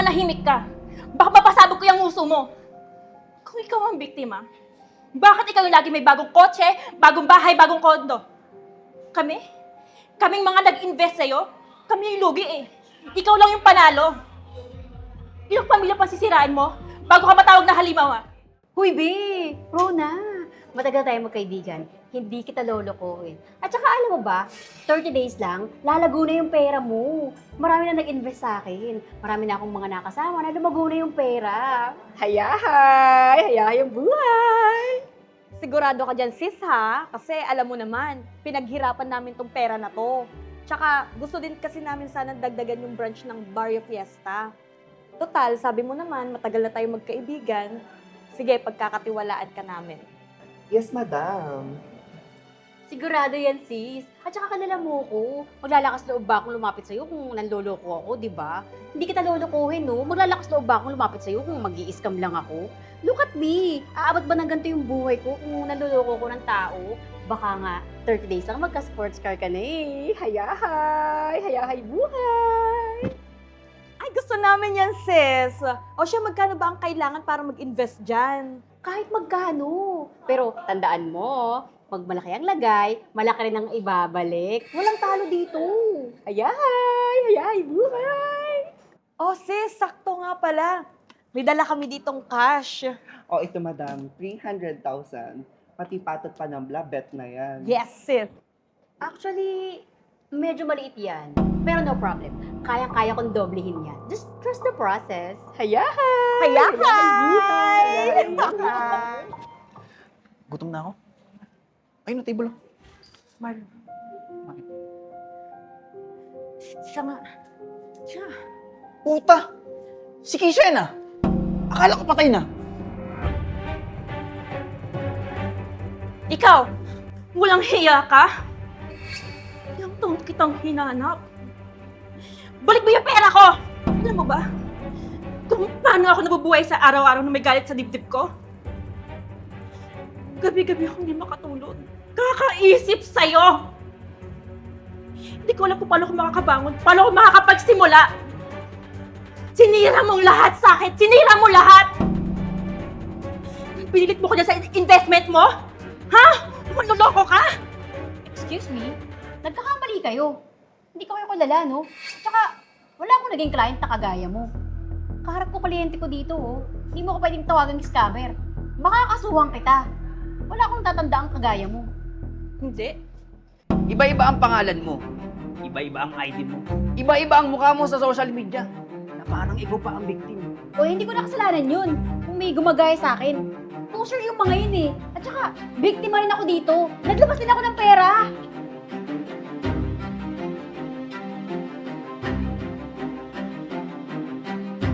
manahimik ka. Baka mapasabog ko yung uso mo. Kung ikaw ang biktima, bakit ikaw yung lagi may bagong kotse, bagong bahay, bagong kondo? Kaming mga nag-invest sa'yo, kami yung lugi eh. Ikaw lang yung panalo. Ilang pamilya pa sisirain mo bago ka matawag na halimawa? Huy, be! Rona, matagal tayo magkaibigan. Hindi kita lolokohin. At saka alam mo ba, 30 days lang, lalago na yung pera mo. Marami na nag-invest sa akin. Marami na akong mga nakasama na lumago na yung pera. Hayahay! Hayahay yung buhay! Sigurado ka dyan, sis, ha? Kasi alam mo naman, pinaghirapan namin tong pera na to. Tsaka, gusto din kasi namin sana dagdagan yung branch ng Barrio Fiesta. Total, sabi mo naman, matagal na tayo magkaibigan. Sige, pagkakatiwalaan ka namin. Yes, madam. Sigurado yan, sis. At saka kanila mo ko. Maglalakas loob ba akong lumapit sa'yo kung nanloloko ako, di ba? Hindi kita lolokohin, no? Maglalakas loob ba akong lumapit sa'yo kung mag-i-scam lang ako? Look at me! Aabot ba ng ganito yung buhay ko kung nanloloko ko ng tao? Baka nga, 30 days lang magka-sports car ka na eh. Hayahay! Hayahay buhay! Ay, gusto namin yan, sis. O siya, magkano ba ang kailangan para mag-invest dyan? Kahit magkano. Pero tandaan mo, pag malaki ang lagay, malaki rin ang ibabalik. Walang talo dito. Hayahay! Hayahay buhay! Oh, sis, sakto nga pala. May dala kami ditong cash. O, ito, madam. 300,000. Pati patot pa ng bet na yan. Yes, sis. Actually, medyo maliit yan. Pero no problem. Kaya-kaya kong doblehin yan. Just trust the process. Hayahay! Hayahay! Gutom na ako. Ayun na, table. Marlon. Bakit? Siya nga. Siya. Puta! Si Keisha yan ah! Akala ko patay na. Ikaw, walang hiya ka? Ilang taon kitang hinanap. Balik mo yung pera ko! Alam mo ba? Kung paano ako nabubuhay sa araw-araw na may galit sa dibdib ko? Gabi-gabi akong hindi makatulog. Kakaisip sa'yo! Hindi ko alam kung paano ako makakabangon, paano ako makakapagsimula. Sinira mong lahat sa akin! Sinira mo lahat! Pinilit mo ko dyan sa investment mo? Ha? Manloloko ka? Excuse me? Nagkakamali kayo. Hindi ko kayo kulala, no? Tsaka, wala akong naging client na kagaya mo. Kaharap ko kliyente ko dito, oh. Hindi mo ko pwedeng tawagang scammer. Baka kasuhan kita. Wala akong tatandaang kagaya mo. Hindi. Iba-iba ang pangalan mo. Iba-iba ang ID mo. Iba-iba ang mukha mo sa social media. Na parang ikaw pa ang victim. O hindi ko na kasalanan yun. Kung may gumagaya sa akin. Poser yung mga yun eh. At saka, biktima rin ako dito. Naglabas din ako ng pera.